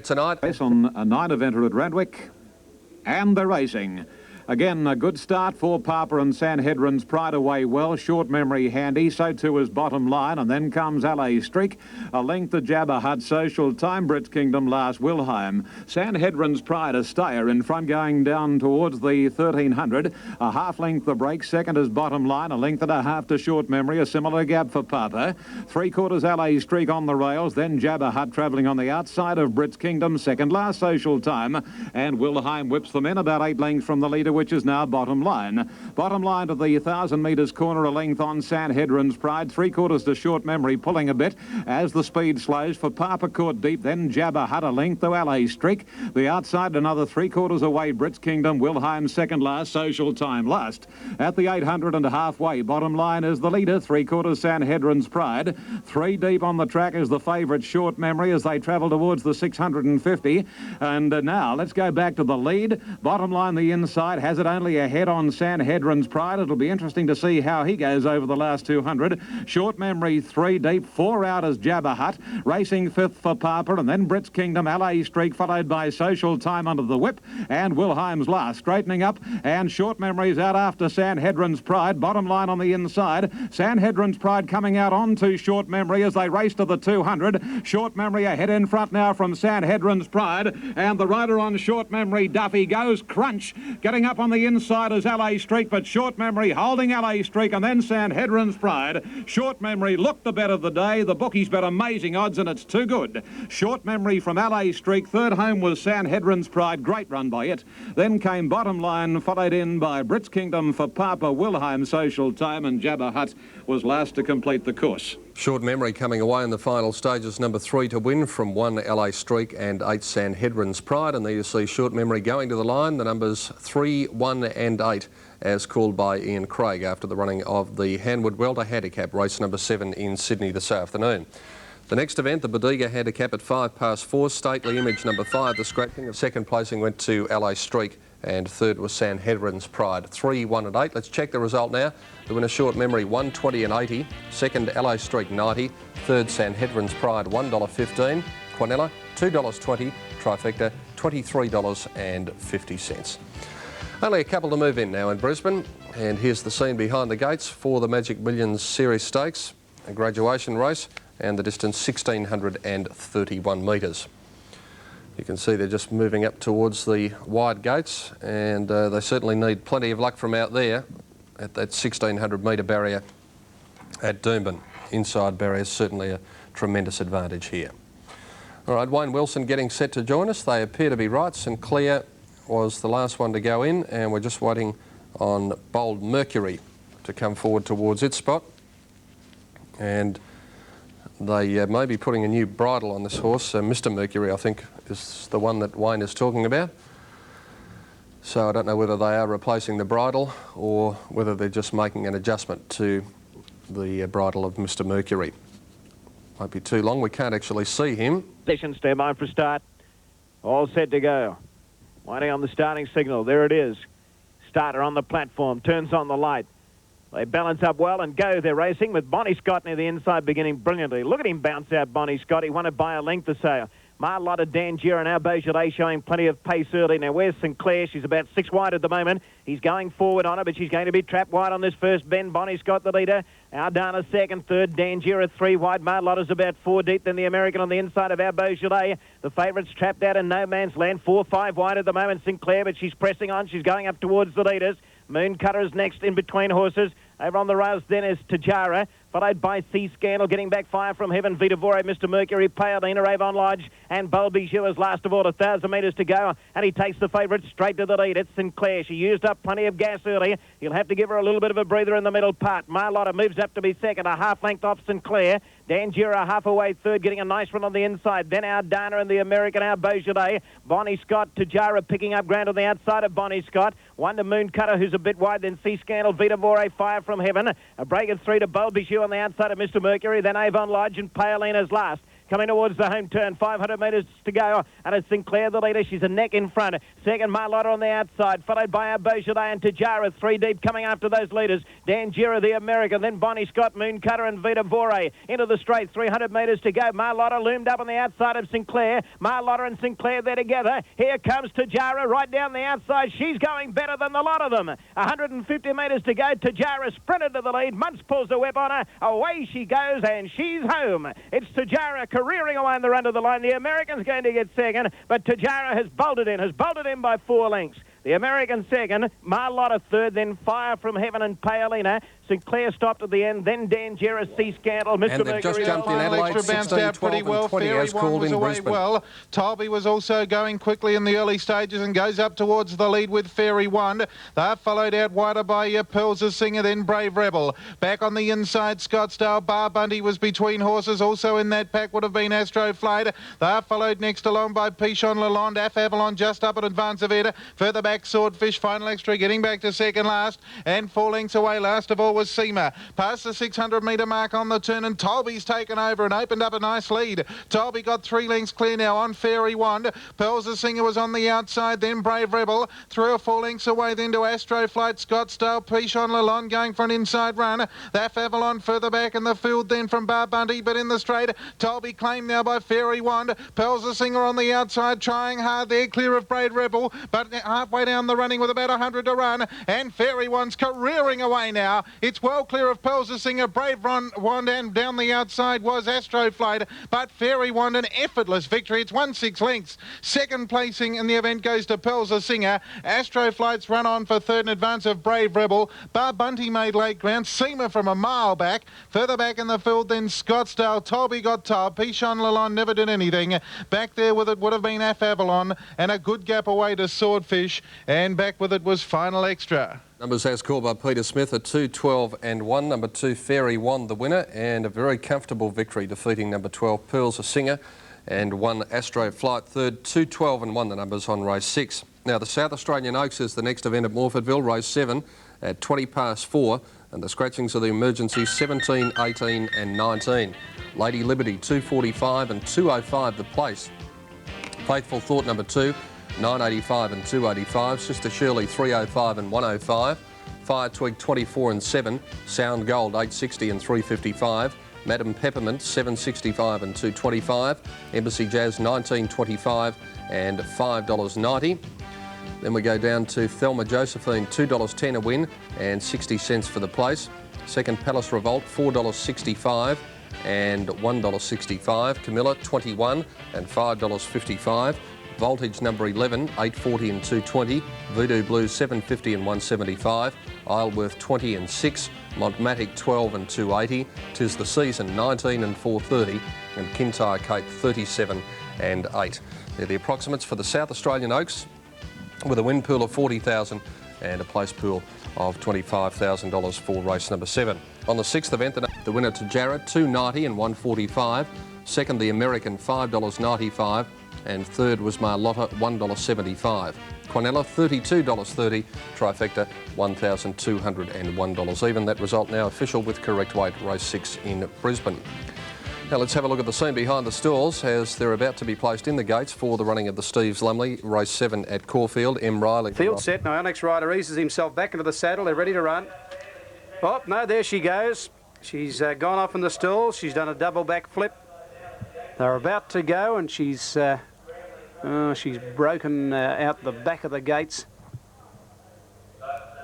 Tonight. Race on a 9 eventer at Randwick, and they're racing. Again, a good start for Papa and Sanhedrin's Pride away well. Short Memory handy, so too is Bottom Line, and then comes LA Streak. A length to Jabba Hut, Social Time, Brits Kingdom last, Wilhelm. Sanhedrin's Pride a stayer in front going down towards the 1300. A half length the break, second is Bottom Line, a length and a half to Short Memory, a similar gap for Papa. 3/4 LA Streak on the rails, then Jabba Hut travelling on the outside of Brits Kingdom, second last Social Time, and Wilhelm whips them in about 8 lengths from the leader, which is now Bottom Line. Bottom Line to the 1,000 metres corner, a length on Sanhedrin's Pride. 3/4 to Short Memory, pulling a bit as the speed slows for Papa caught deep, then Jabba Hut a length to LA Streak. The outside another 3/4 away, Brits Kingdom, Wilhelm second last, Social Time last. At the 800 and halfway, Bottom Line is the leader, 3/4 Sanhedrin's Pride. 3 deep on the track is the favourite Short Memory as they travel towards the 650. And now let's go back to the lead. Bottom Line the inside has it only ahead on Sanhedrin's Pride. It'll be interesting to see how he goes over the last 200. Short Memory 3 deep, 4 out as Jabba Hut. Racing 5th for Papa, and then Brits Kingdom, LA Streak, followed by Social Time under the whip, and Wilhelm's last. Straightening up, and Short Memory's out after Sanhedrin's Pride. Bottom Line on the inside. Sanhedrin's Pride coming out onto Short Memory as they race to the 200. Short Memory ahead in front now from Sanhedrin's Pride, and the rider on Short Memory, Duffy, goes crunch. Getting up on the inside is LA Streak, but Short Memory holding LA Streak, and then Sanhedrin's Pride. Short Memory looked the bet of the day. The bookies bet amazing odds, and it's too good. Short Memory from LA Streak. Third home was Sanhedrin's Pride. Great run by it. Then came Bottom Line, followed in by Brits Kingdom for Papa, Wilhelm, Social Time, and Jabba Hut was last to complete the course. Short Memory coming away in the final stages, number 3 to win from 1 LA Streak and 8 Sanhedrin's Pride. And there you see Short Memory going to the line, the numbers 3, 1 and 8 as called by Ian Craig after the running of the Hanwood Welter Handicap, race number 7 in Sydney this afternoon. The next event, the Bodiga Handicap at 4:05, Stately Image number 5, the scratching. Second placing went to LA Streak, and third was Sanhedrin's Pride. 3, 1 and 8. Let's check the result now. The winner, Short Memory, 120 and 80. Second, LA Streak, 90. Third, Sanhedrin's Pride, $1.15. Quinella, $2.20. Trifecta, $23.50. Only a couple to move in now in Brisbane, and here's the scene behind the gates for the Magic Millions Series Stakes, a graduation race, and the distance 1,631 metres. You can see they're just moving up towards the wide gates, and they certainly need plenty of luck from out there at that 1,600 metre barrier at Doomben. Inside barrier is certainly a tremendous advantage here. All right, Wayne Wilson getting set to join us. They appear to be right. St Clair was the last one to go in, and we're just waiting on Bold Mercury to come forward towards its spot. And they may be putting a new bridle on this horse. Mr Mercury, I think, is the one that Wayne is talking about. So I don't know whether they are replacing the bridle or whether they're just making an adjustment to the bridle of Mr Mercury. Won't be too long. We can't actually see him. Session, stand by for start. All set to go. Waiting on the starting signal. There it is. Starter on the platform. Turns on the light. They balance up well and go. They're racing with Bonnie Scott near the inside, beginning brilliantly. Look at him bounce out, Bonnie Scott. He won it by a length or so. Marlotta Dangira and our Beaujolais showing plenty of pace early. Now, where's St Clair? She's about 6 wide at the moment. He's going forward on her, but she's going to be trapped wide on this first bend. Bonnie Scott, the leader. Ardana second, third. Dangira 3 wide. Marlotta's about 4 deep. Then the American on the inside of our Beaujolais. The favourites trapped out in no man's land. 4, 5 wide at the moment, St Clair, but she's pressing on. She's going up towards the leaders. Mooncutter is next in between horses. Over on the rails then is Tajara, followed by Sea Scandal, getting back Fire from Heaven, Vitavore, Mr Mercury, Paolina, Avon Lodge, and Bold Bijou is last of all, 1,000 metres to go, and he takes the favourite straight to the lead. It's St Clair. She used up plenty of gas early. He'll have to give her a little bit of a breather in the middle part. Marlotta moves up to be second, a half length off St Clair. Dangira half away third, getting a nice run on the inside. Then our Dana and the American, our Beaujolais. Bonnie Scott, Tajara picking up ground on the outside of Bonnie Scott. One to Mooncutter, who's a bit wide. Then Sea Scandal, Vitavore, Fire from Heaven. A break of 3 to Bold Bijou on the outside of Mr Mercury. Then Avon Lodge and Paolina's last. coming towards the home turn. 500 metres to go, and it's Sinclair the leader. She's a neck in front. Second, Marlotta on the outside, followed by Beaujolais and Tajara. 3 deep coming after those leaders. Danjira, the American, then Bonnie Scott, Moon Cutter and Vita Vore into the straight. 300 metres to go. Marlotta loomed up on the outside of Sinclair. Marlotta and Sinclair there together. Here comes Tajara right down the outside. She's going better than the lot of them. 150 metres to go. Tajara sprinted to the lead. Muntz pulls the whip on her. Away she goes, and she's home. It's Tajara careering away on the run to the line. The American's going to get second, but Tajara has bolted in by 4 lengths. The American second, Marlotta third, then Fire from Heaven and Paolina. Sinclair stopped at the end, then Danjira, Sea Scandal, Mr. And they've just jumped in Adelaide, extra bounced 16, out 12 pretty well. and 20 Fairy as called One was in away Brisbane. well. Tolby was also going quickly in the early stages and goes up towards the lead with Fairy One. They're followed out wider by Pearls of Singer, then Brave Rebel. Back on the inside, Scottsdale. Bar Bundy was between horses. Also in that pack would have been Astro Flight. They're followed next along by Pichon Lalonde. Af Avalon just up in advance of it. Further back, Swordfish, Final Extra, getting back to second last. And 4 lengths away, last of all, was Seema. Past the 600 metre mark on the turn, and Tolby's taken over and opened up a nice lead. Tolby got 3 lengths clear now on Fairy Wand. Pearls the Singer was on the outside, then Brave Rebel. 3 or 4 lengths away then to Astro Flight, Scottsdale, Pichon Lalonde going for an inside run. That Avalon further back in the field then from Bar Bundy, but in the straight, Tolby claimed now by Fairy Wand. Pearls the Singer on the outside, trying hard there, clear of Brave Rebel, but halfway down the running with about 100 to run, and Fairy Wand's careering away now. It's well clear of Pearls the Singer, Brave Wand, and down the outside was Astro Flight, but Fairy Wand an effortless victory. It's 1-6 lengths. Second placing in the event goes to Pearls the Singer. Astro Flight's run on for third in advance of Brave Rebel. Bar Bunty made late ground. Seema from a mile back. Further back in the field then Scottsdale. Tolby got top. Pichon Lalonde never did anything. Back there with it would have been Af Avalon, and a good gap away to Swordfish, and back with it was Final Extra. Numbers as called by Peter Smith are 2, 12 and 1. Number 2, Fairy One, the winner, and a very comfortable victory defeating number 12, Pearls a Singer, and 1, Astro Flight third. 2, 12 and 1, the numbers on race 6. Now, the South Australian Oaks is the next event at Morfordville, race 7 at 20 past 4, and the scratchings are the emergencies 17, 18 and 19. Lady Liberty, 245 and 205 the place. Faithful Thought, number 2, 985 and 285. Sister Shirley, 305 and 105. Fire Twig, 24 and 7. Sound Gold, 860 and 355. Madam Peppermint, 765 and 225. Embassy Jazz, 1925 and $5.90. Then we go down to Thelma Josephine, $2.10 a win and 60 cents for the place. Second, Palace Revolt, $4.65 and $1.65. Camilla, 21 and $5.55. Voltage number 11, 840 and 220. Voodoo Blues, 750 and 175. Isleworth, 20 and 6. Montmatic, 12 and 280. Tis the Season, 19 and 430. And Kintyre Cape, 37 and 8. They're the approximates for the South Australian Oaks, with a win pool of $40,000 and a place pool of $25,000 for race number 7. On the 6th event, the winner to Jarrett, $2.90 and $1.45. Second, the American, $5.95. And third was Marlotta, $1.75. Quinella, $32.30. Trifecta, $1,201 even. That result now official with correct weight, race 6 in Brisbane. Now let's have a look at the scene behind the stalls as they're about to be placed in the gates for the running of the Steves Lumley, race 7 at Caulfield. M. Riley. Field set. Now Onyx Rider eases himself back into the saddle. They're ready to run. Oh, no, there she goes. She's gone off in the stalls. She's done a double back flip. They're about to go, and she's broken out the back of the gates.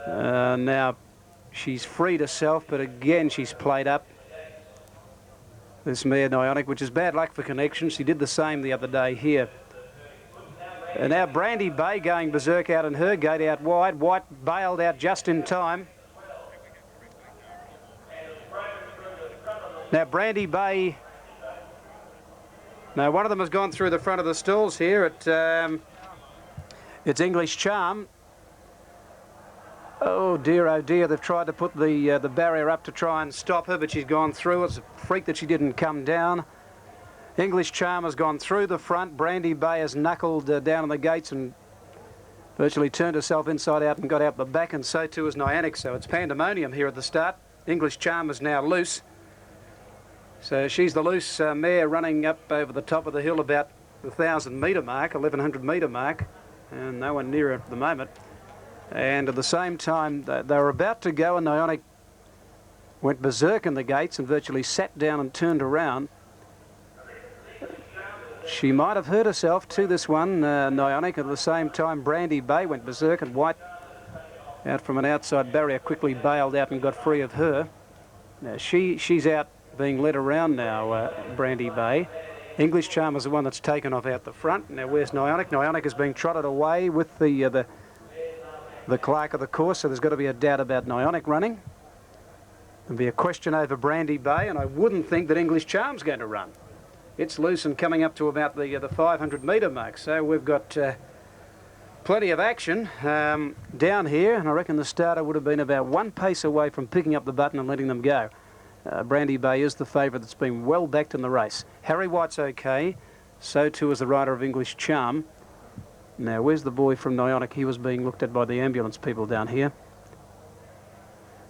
Now she's freed herself, but again she's played up. This mare Nionic, which is bad luck for Connection. She did the same the other day here. And now Brandy Bay going berserk out in her gate out wide. White bailed out just in time. Now Brandy Bay. Now one of them has gone through the front of the stalls here at it's English Charm. Oh dear, they've tried to put the barrier up to try and stop her, but she's gone through. It's a freak that she didn't come down. English Charm has gone through the front. Brandy Bay has knuckled down on the gates and virtually turned herself inside out and got out the back, and so too is Nianic. So it's pandemonium here at the start. English Charm is now loose. So she's the loose mare running up over the top of the hill about the 1,000-metre mark, 1,100-metre mark, and no one near her at the moment. And at the same time, they were about to go, and Nionic went berserk in the gates and virtually sat down and turned around. She might have hurt herself to this one, Nionic. At the same time, Brandy Bay went berserk, and White, out from an outside barrier, quickly bailed out and got free of her. Now she's out being led around now, Brandy Bay. English Charm is the one that's taken off out the front. Now where's Nionic? Nionic is being trotted away with the clerk of the course, so there's got to be a doubt about Nionic running. There'll be a question over Brandy Bay, and I wouldn't think that English Charm's going to run. It's loose and coming up to about the 500-metre mark, so we've got plenty of action down here, and I reckon the starter would have been about one pace away from picking up the button and letting them go. Brandy Bay is the favourite that's been well backed in the race. Harry White's okay, so too is the rider of English Charm. Now, where's the boy from Nionic? He was being looked at by the ambulance people down here.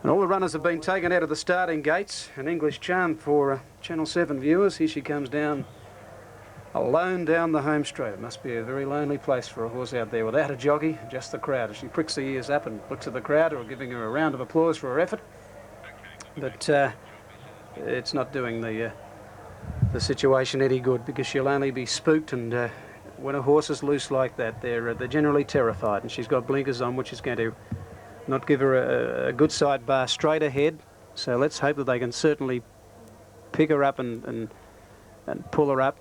And all the runners have been taken out of the starting gates. And English Charm for Channel 7 viewers. Here she comes down, alone down the home straight. It must be a very lonely place for a horse out there without a jockey, just the crowd. As she pricks the ears up and looks at the crowd who are giving her a round of applause for her effort. But it's not doing the situation any good, because she'll only be spooked, and when a horse is loose like that, they're generally terrified, and she's got blinkers on, which is going to not give her a good side bar straight ahead. So let's hope that they can certainly pick her up and pull her up.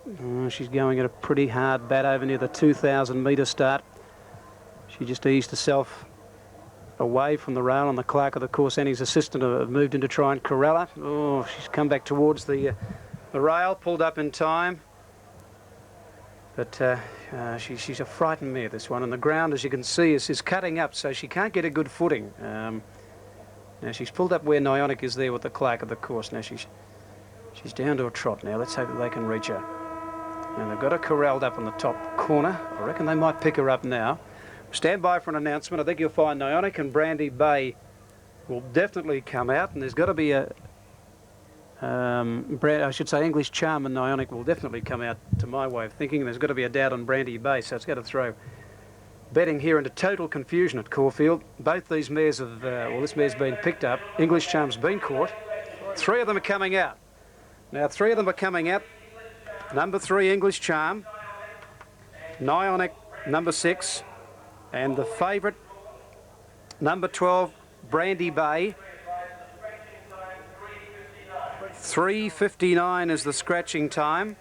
She's going at a pretty hard bat over near the 2,000-metre start. She just eased herself away from the rail, and the clerk of the course and his assistant have moved in to try and corral her. Oh, she's come back towards the rail, pulled up in time. But she's a frightened mare, this one, and the ground, as you can see, is cutting up, so she can't get a good footing. Now she's pulled up where Nionic is there with the clerk of the course. Now she's down to a trot now. Let's hope that they can reach her. And they've got her corralled up in the top corner. I reckon they might pick her up now. Stand by for an announcement. I think you'll find Nionic and Brandy Bay will definitely come out, and there's got to be I should say English Charm and Nionic will definitely come out, to my way of thinking. There's got to be a doubt on Brandy Bay, so it's going to throw betting here into total confusion at Caulfield. Both these mares have, this mare's been picked up. English Charm's been caught. Three of them are coming out. Now, three of them are coming out. Number 3, English Charm. Nionic, number 6. And the favourite, number 12, Brandy Bay. 3:59 is the scratching time.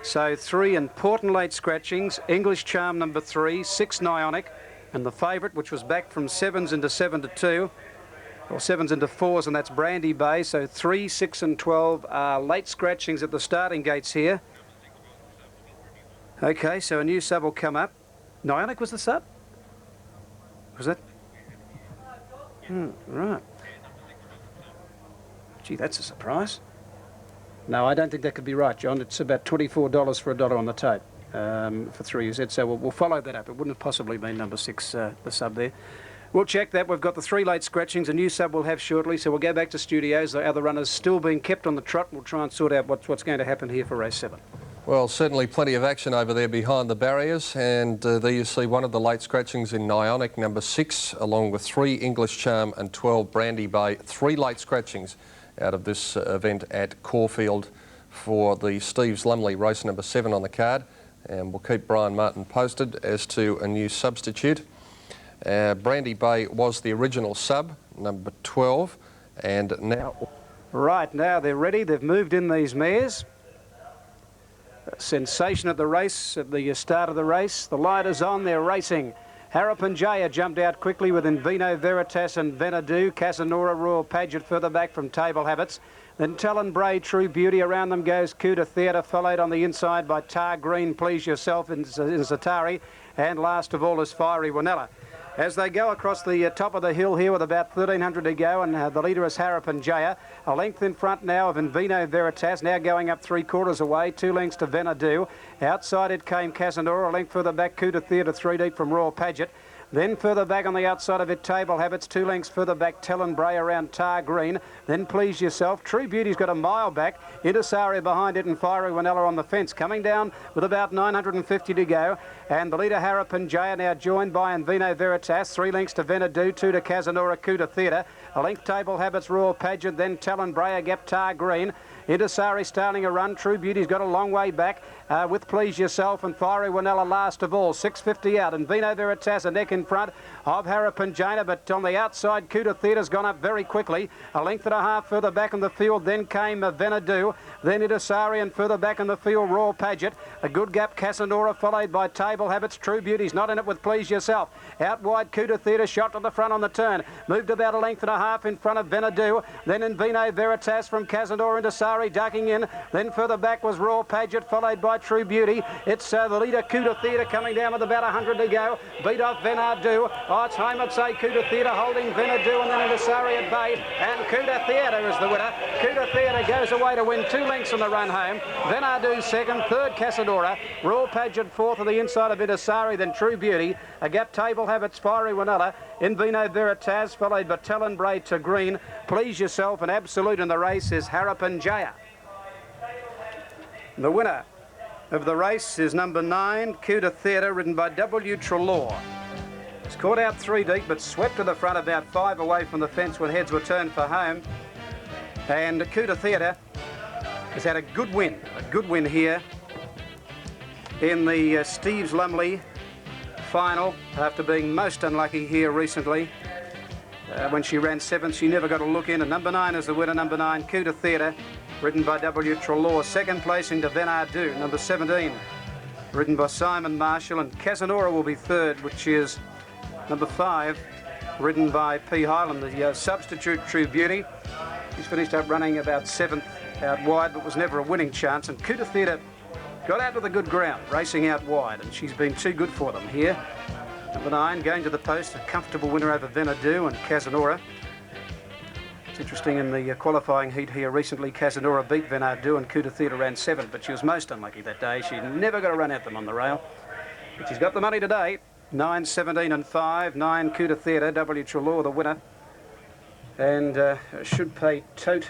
So 3 important late scratchings. English Charm, number 3, 6 Nionic, and the favourite, which was back from 7s into 7-2, or 7s into 4s, and that's Brandy Bay. So 3, 6 and 12 are late scratchings at the starting gates here. Okay, so a new sub will come up. Nionic was the sub? Was that? Right. Gee, that's a surprise. No, I don't think that could be right, John. It's about $24 for $1 on the tape for 3 UZ, so we'll follow that up. It wouldn't have possibly been number 6, the sub there. We'll check that. We've got the 3 late scratchings. A new sub we'll have shortly, so we'll go back to studios. The other runners still being kept on the trot. We'll try and sort out what's going to happen here for race 7. Well, certainly plenty of action over there behind the barriers, and there you see one of the late scratchings in Nionic, number 6, along with 3 English Charm and 12 Brandy Bay. 3 late scratchings out of this event at Caulfield for the Steve's Lumley race number 7 on the card, and we'll keep Brian Martin posted as to a new substitute. Brandy Bay was the original sub, number 12, and now... Right, now they're ready. They've moved in these mares. Sensation at the race, at the start of the race. The light is on, they're racing. Harappan Jaya jumped out quickly with Invino Veritas and Venadu. Casanora Royal Pageant further back from Table Habits. Then Talon Bray, True Beauty. Around them goes Cuda Theatre, followed on the inside by Tar Green, Please Yourself in Zatari. And last of all is Fiery Wanella. As they go across the top of the hill here with about 1,300 to go, and the leader is Harappan Jaya. A length in front now of Invino Veritas, now going up 3/4 away, 2 lengths to Venadu. Outside it came Casanora, a length further back, Cuda Theatre 3 deep from Royal Pageant. Then further back on the outside of it, Table Habits. 2 lengths further back, Talon Bray around Tar Green. Then Please Yourself. True Beauty's got a mile back. Intisari behind it and Fiery Wanella on the fence. Coming down with about 950 to go. And the leader, Harappan Jaya, now joined by Envino Veritas. 3 lengths to Venadu, 2 to Casanora Kuta Theatre. A length Table Habits, Royal Pageant. Then Talon Bray, a gap Tar Green. Intisari starting a run. True Beauty's got a long way back with Please Yourself and Fiery Wanella last of all. 650 out. And Vino Veritas a neck in front of Harappan Jaya, but on the outside, Kuta Theatre's gone up very quickly. A length and a half further back in the field. Then came Venadu. Then Intisari, and further back in the field, Royal Pageant. A good gap, Casanora, followed by Table Habits. True Beauty's not in it with Please Yourself. Out wide, Kuta Theatre shot to the front on the turn. Moved about a length and a half in front of Venadu. Then in Vino Veritas from Casanora into Sari ducking in. Then further back was Royal Pageant, followed by True Beauty. It's the leader, Kuta Theatre, coming down with about 100 to go. Beat off Venadu. Oh, it's home, I'd say, Kuta Theatre holding Venadu, and then into Sari at bay. And Kuta Theatre is the winner. Kuta Theatre goes away to win 2 lengths on the run home. Venadu second, third Casanora. Royal Pageant fourth on the inside of Intisari, then True Beauty. A gap, Table Habits, Fiery Wanella. In Vino Veritas, followed by Talon Bray to green. Please Yourself, and absolute in the race is Harappan Jaya. The winner of the race is number 9, Kuta Theatre, ridden by W. Trelaw. It's caught out 3 deep, but swept to the front about 5 away from the fence when heads were turned for home. And Kuta Theatre has had a good win here in the Steves Lumley final, after being most unlucky here recently. When she ran 7th, she never got a look in, and number 9 is the winner, number 9, Kuta Theatre, ridden by W. Trelaw. Second placing to Venadu, number 17, ridden by Simon Marshall, and Casanora will be third, which is number 5, ridden by P. Highland, the substitute True Beauty. He's finished up running about 7th out wide, but was never a winning chance, and Kuta Theatre got out to the good ground, racing out wide, and she's been too good for them here. Number 9 going to the post, a comfortable winner over Venadu and Casanora. It's interesting, in the qualifying heat here recently, Casanora beat Venadu and Kuta Theatre ran 7th, but she was most unlucky that day. She never got a run at them on the rail. But she's got the money today. 9, 17 and 5, 9 Kuta Theatre, W. Trelaw the winner. And should pay tote.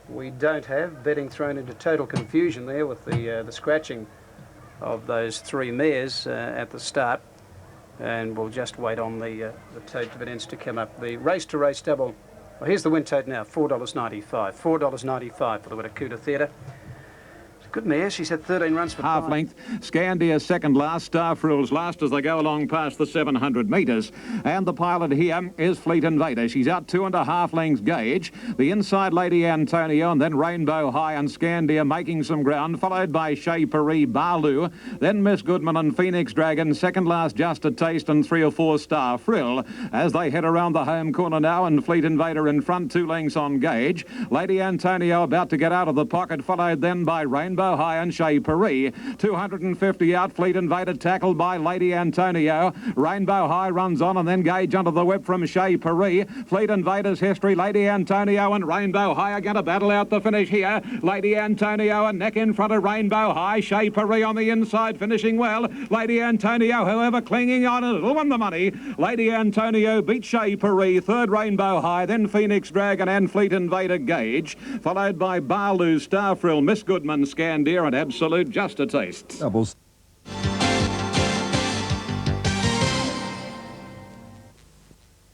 We don't have. Betting thrown into total confusion there with the scratching of those 3 mares at the start. And we'll just wait on the tote dividends to come up. The race-to-race double. Well, here's the win tote now, $4.95. $4.95 for the winner, Kuta Theatre. Good mare. She's had 13 runs for half 5. length. Scandia second last. Star Frills last as they go along past the 700 metres. And the pilot here is Fleet Invader. She's out 2.5 lengths gauge. The inside Lady Antonio, and then Rainbow High and Scandia making some ground, followed by Chez Paris, Barloo, then Miss Goodman and Phoenix Dragon. Second last Just a Taste, and 3 or 4 Star Frill as they head around the home corner now, and Fleet Invader in front, 2 lengths on gauge. Lady Antonio about to get out of the pocket, followed then by Rainbow High and Chez Paris. 250 out, Fleet Invader tackled by Lady Antonio. Rainbow High runs on, and then Gauge under the whip from Chez Paris. Fleet Invader's history, Lady Antonio and Rainbow High are going to battle out the finish here. Lady Antonio a neck in front of Rainbow High. Chez Paris on the inside, finishing well. Lady Antonio, however, clinging on a little, won the money. Lady Antonio beat Chez Paris, third Rainbow High, then Phoenix Dragon and Fleet Invader Gauge, followed by Barloo, Star Frill, Miss Goodman, Scandia and Absolute, Just a Taste. Doubles.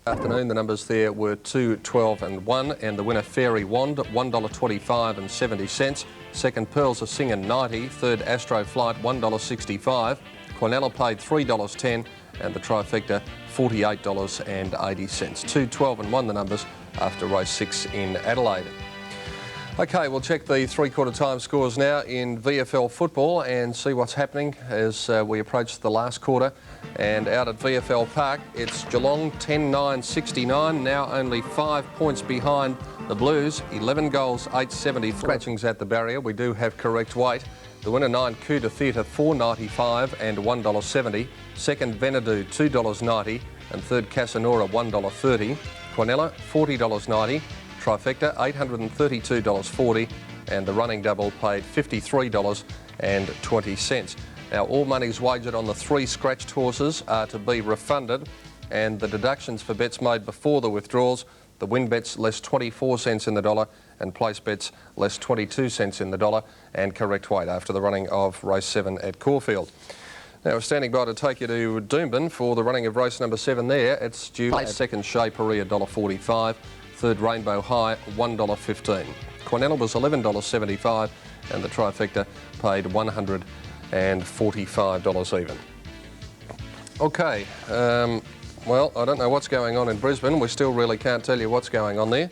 Afternoon, the numbers there were 2, 12 and 1, and the winner Fairy Wand, $1.25 and 70 cents. Second Pearls are Singing 90, third Astro Flight $1.65. Cornella paid $3.10, and the trifecta $48.80. 2, 12 and 1 the numbers after race 6 in Adelaide. OK, we'll check the three-quarter time scores now in VFL football and see what's happening as we approach the last quarter. And out at VFL Park, it's Geelong 10-9-69, now only 5 points behind the Blues, 11 goals, 8.70. Scratchings at the barrier, we do have correct weight. The winner 9 Kuta Theatre $4.95 and $1.70. Second Venadu $2.90 and third Casanora $1.30. Cornella $40.90. Trifecta $832.40 and the running double paid $53.20. Now, all monies wagered on the 3 scratched horses are to be refunded, and the deductions for bets made before the withdrawals, the win bets less 24 cents in the dollar and place bets less 22 cents in the dollar, and correct weight after the running of race 7 at Caulfield. Now, we're standing by to take you to Doomben for the running of race number 7 there. It's due at second Shea Paris $1.45, third Rainbow High $1.15. Cornell was $11.75 and the trifecta paid $145 even. Okay, well, I don't know what's going on in Brisbane. We still really can't tell you what's going on there.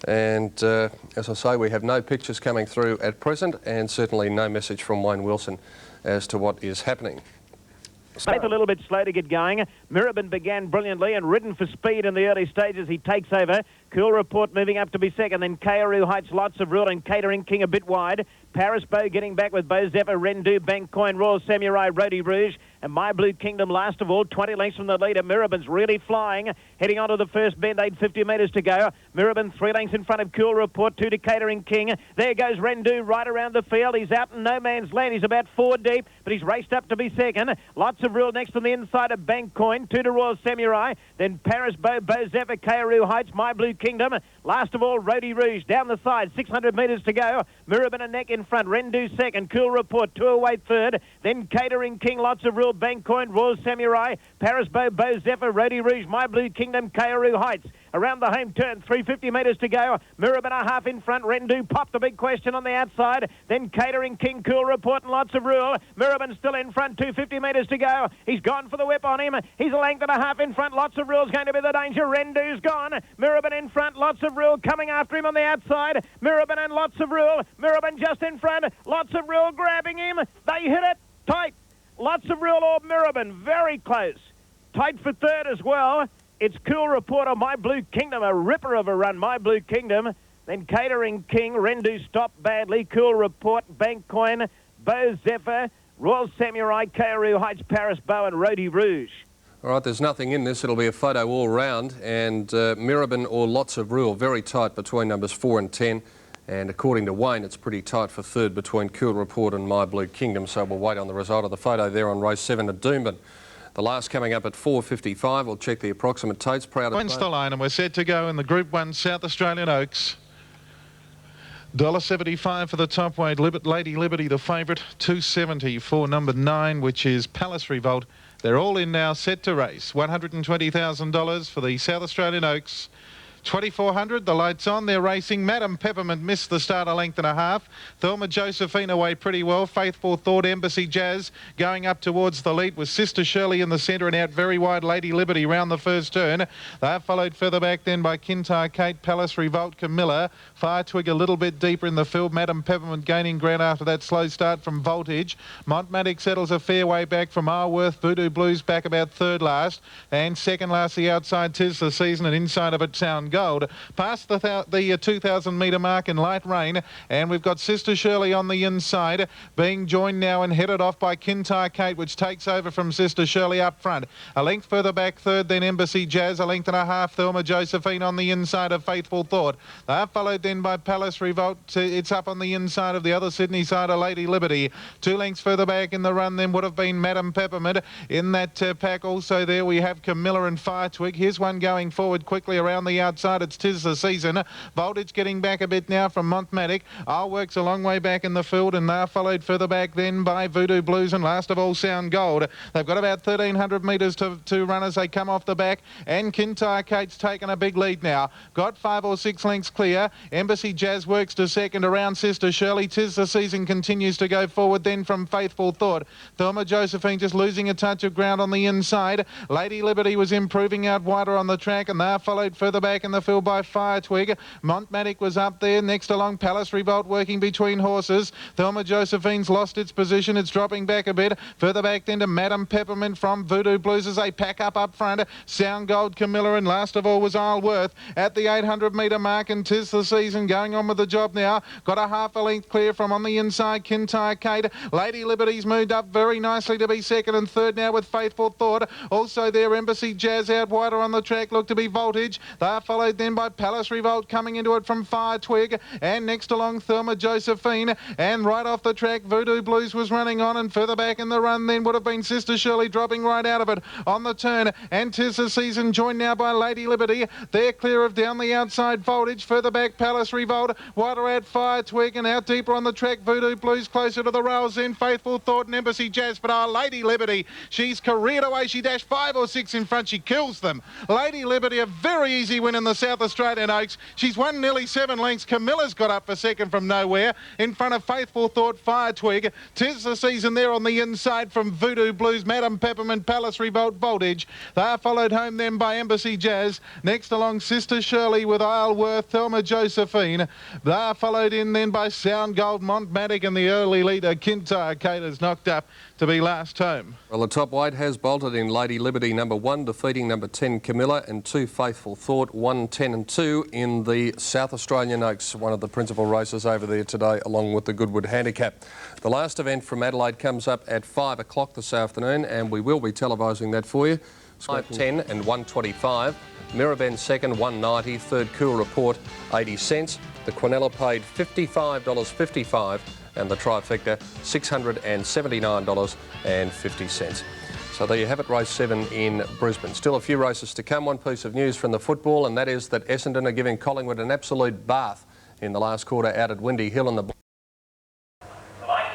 And as I say, we have no pictures coming through at present, and certainly no message from Wayne Wilson as to what is happening. Both a little bit slow to get going. Mirabin began brilliantly and ridden for speed in the early stages. He takes over. Cool Report moving up to be second. Then Kayaru Heights, Lots of Rule, and Catering King a bit wide. Paris Bow getting back with Beau Zephyr, Rendu, Bank Coin, Royal Samurai, Rody Rouge, and My Blue Kingdom last of all. 20 lengths from the leader. Mirabin's really flying. Heading onto the first bend, 850 metres to go. Mirabin 3 lengths in front of Cool Report, 2 to Catering King. There goes Rendu right around the field. He's out in no man's land. He's about 4 deep, but he's raced up to be second. Lots of Rule next on the inside of Bank Coin, 2 to Royal Samurai. Then Paris Bow, Beau Zephyr, Kayaru Heights, My Blue Kingdom. Last of all, Rody Rouge down the side, 600 metres to go. Mirabin a neck in front, Rendu second, Cool Report, 2 away third. Then Catering King, Lots of Rule, Bank Coin, Royal Samurai, Paris Bow, Beau Zephyr, Rody Rouge, My Blue Kingdom, Kayaru Heights. Around the home turn, 350 metres to go. Mirabin a half in front. Rendu popped the big question on the outside. Then Catering King, Cool Report, and Lots of Rule. Mirabin still in front, 250 metres to go. He's gone for the whip on him. He's a length and a half in front. Lots of Rule's going to be the danger. Rendu's gone. Mirabin in front. Lots of Rule coming after him on the outside. Mirabin and Lots of Rule. Mirabin just in front. Lots of Rule grabbing him. They hit it tight. Lots of Rule or Mirabin very close. Tight for third as well. It's Cool Report on My Blue Kingdom, a ripper of a run, My Blue Kingdom. Then Catering King, Rendu stopped badly. Cool Report, Bank Coin, Beau Zephyr, Royal Samurai, Kayaru Heights, Paris Bow, and Rody Rouge. All right, there's nothing in this. It'll be a photo all round. And Mirabin or Lots of Rule, very tight between numbers 4 and 10. And according to Wayne, it's pretty tight for third between Cool Report and My Blue Kingdom. So we'll wait on the result of the photo there on race 7 at Doomben. The last coming up at 4.55. We'll check the approximate totes. Wins the line, and we're set to go in the Group 1 South Australian Oaks. $1.75 for the top weight. Lady Liberty, the favourite. $2.70 for number 9, which is Palace Revolt. They're all in now, set to race. $120,000 for the South Australian Oaks. 2400, the lights on, they're racing. Madam Peppermint missed the start a length and a half. Thelma Josephine away pretty well. Faithful Thought, Embassy Jazz going up towards the lead with Sister Shirley in the centre and out very wide Lady Liberty round the first turn. They're followed further back then by Kintyre Kate, Palace Revolt, Camilla. Fire Twig a little bit deeper in the field. Madam Peppermint gaining ground after that slow start from Voltage. Montmatic settles a fair way back from Arworth. Voodoo Blues back about third last. And second last the outside, 'Tis the Season, and inside of it Sound Gold. Past the 2,000 metre mark in light rain, and we've got Sister Shirley on the inside, being joined now and headed off by Kintyre Kate, which takes over from Sister Shirley up front. A length further back third, then Embassy Jazz, a length and a half, Thelma Josephine on the inside of Faithful Thought. They're followed then by Palace Revolt. It's up on the inside of the other Sydney side of Lady Liberty. 2 lengths further back in the run then would have been Madam Peppermint. In that pack also there we have Camilla and Fire Twig. Here's one going forward quickly around the outside. It's 'Tis the Season. Voltage getting back a bit now from Montmatic. Works a long way back in the field, and they're followed further back then by Voodoo Blues and last of all Sound Gold. They've got about 1,300 metres to run as they come off the back, and Kintyre Kate's taken a big lead now. Got 5 or 6 lengths clear. Embassy Jazz works to second around Sister Shirley. 'Tis the Season continues to go forward then from Faithful Thought. Thelma Josephine just losing a touch of ground on the inside. Lady Liberty was improving out wider on the track, and they're followed further back in the field by Fire Twig. Montmatic was up there. Next along, Palace Revolt working between horses. Thelma Josephine's lost its position. It's dropping back a bit. Further back then to Madam Peppermint from Voodoo Blues as they pack up front. Sound Gold, Camilla, and last of all was Isleworth at the 800 metre mark, and 'Tis the Season going on with the job now. Got a half a length clear from on the inside, Kintyre Kate. Lady Liberty's moved up very nicely to be second and third now with Faithful Thought. Also there, Embassy Jazz out wider on the track, look to be Voltage. They're followed followed then by Palace Revolt coming into it from Fire Twig, and next along Thelma Josephine, and right off the track Voodoo Blues was running on, and further back in the run then would have been Sister Shirley dropping right out of it on the turn, and 'Tis the Season joined now by Lady Liberty. They're clear of down the outside Voltage, further back Palace Revolt, wider out Fire Twig, and out deeper on the track Voodoo Blues closer to the rails then Faithful Thought and Embassy Jazz, but our Lady Liberty, she's careered away, she dashed 5 or 6 in front, she kills them. Lady Liberty, a very easy win in the South Australian Oaks. She's won nearly 7 lengths. Camilla's got up for second from nowhere in front of Faithful Thought, Fire Twig. 'Tis the Season there on the inside from Voodoo Blues, Madam Peppermint, Palace Revolt, Voltage. They are followed home then by Embassy Jazz. Next along Sister Shirley with Isleworth, Thelma Josephine. They are followed in then by Sound Gold, Montmatic, and the early leader Kintyre Cater's knocked up to be last home. Well, the top weight has bolted in Lady Liberty number 1, defeating number 10 Camilla, and 2 Faithful Thought, 1, 10 and 2 in the South Australian Oaks, one of the principal races over there today, along with the Goodwood Handicap. The last event from Adelaide comes up at 5 o'clock this afternoon, and we will be televising that for you. 5:10 and 125. Mirabend second, 190. Third Cool Report, 80 cents. The Quinella paid $55.55. and the trifecta $679.50. So there you have it, race 7 in Brisbane. Still a few races to come. One piece of news from the football, and that is that Essendon are giving Collingwood an absolute bath in the last quarter out at Windy Hill in the...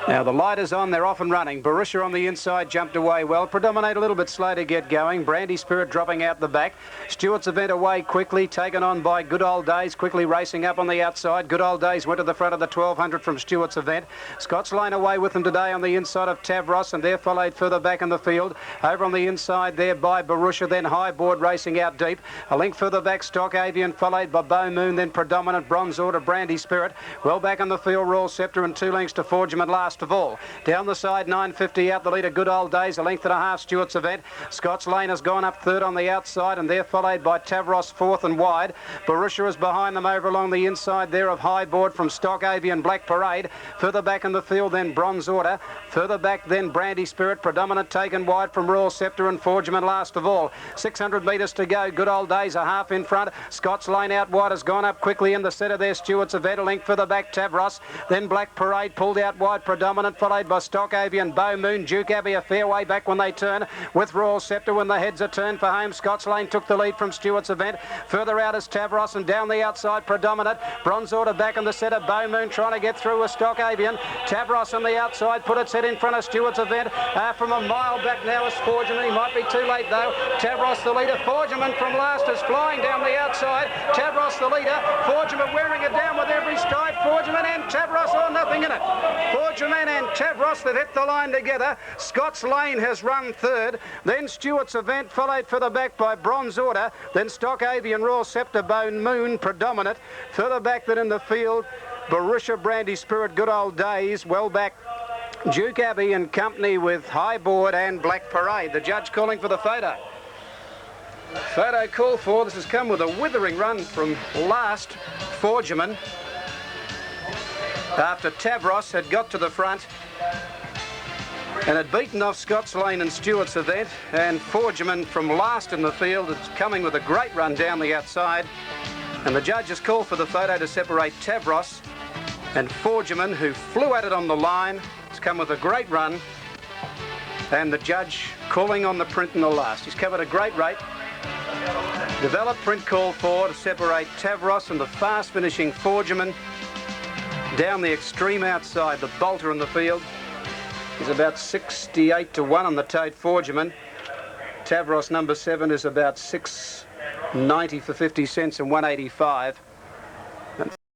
Now the light is on, they're off and running. Barisha on the inside jumped away well. Predominate a little bit slow to get going. Brandy Spirit dropping out the back. Stewart's Event away quickly, taken on by Good Old Days, quickly racing up on the outside. Good Old Days went to the front of the 1200 from Stewart's Event. Scott's Lane away with them today on the inside of Tavros, and they're followed further back in the field. Over on the inside there by Barisha, then High Board racing out deep. A length further back, Stock Avian, followed by Bow Moon, then Predominant, Bronze Order, Brandy Spirit. Well back in the field, Royal Scepter, and 2 lengths to Forgeman last of all. Down the side, 9.50 out the leader, Good Old Days, a length and a half, Stewart's Event. Scott's Lane has gone up third on the outside, and they're followed by Tavros fourth and wide. Barisha is behind them over along the inside there of High Board from Stock Avian, Black Parade. Further back in the field then Bronze Order. Further back then Brandy Spirit, Predominant taken wide from Royal Scepter, and Forgeman last of all. 600 metres to go, Good Old Days a half in front. Scott's Lane out wide has gone up quickly in the centre there, Stewart's Event, a length further back Tavros. Then Black Parade pulled out wide, Predominant, followed by Stock Avian, Bow Moon, Duke Abbey a fair way back when they turn with Royal Scepter. When the heads are turned for home, Scott's Lane took the lead from Stewart's Event. Further out is Tavros, and down the outside Predominant. Bronze Order back in the centre, Bow Moon trying to get through with Stock Avian. Tavros on the outside put its head in front of Stewart's Event. From a mile back now is Forgeman. He might be too late though. Tavros the leader. Forgeman from last is flying down the outside. Tavros the leader. Forgeman wearing it down with every stride. Forgeman and Tavros, all nothing in it. Forgeman and Tavros that hit the line together. Scott's Lane has run third. Then Stewart's Event followed further back by Bronze Order. Then Stock Avian, Royal Scepter, Bow Moon, Predominant. Further back than in the field, Barisha, Brandy Spirit, Good Old Days. Well back, Duke Abbey and company with High Board and Black Parade. The judge calling for the photo. Photo call for. This has come with a withering run from last, Forgeman, after Tavros had got to the front and had beaten off Scott's Lane and Stewart's Event, and Forgeman from last in the field is coming with a great run down the outside, and the judge has called for the photo to separate Tavros and Forgeman, who flew at it on the line. It's come with a great run, and the judge calling on the print in the last. He's covered a great rate. Developed print call for to separate Tavros and the fast finishing Forgeman. Down the extreme outside, the bolter in the field is about 68 to 1 on the Toad Forgeman. Tavros number 7 is about 6.90 for 50 cents and 185.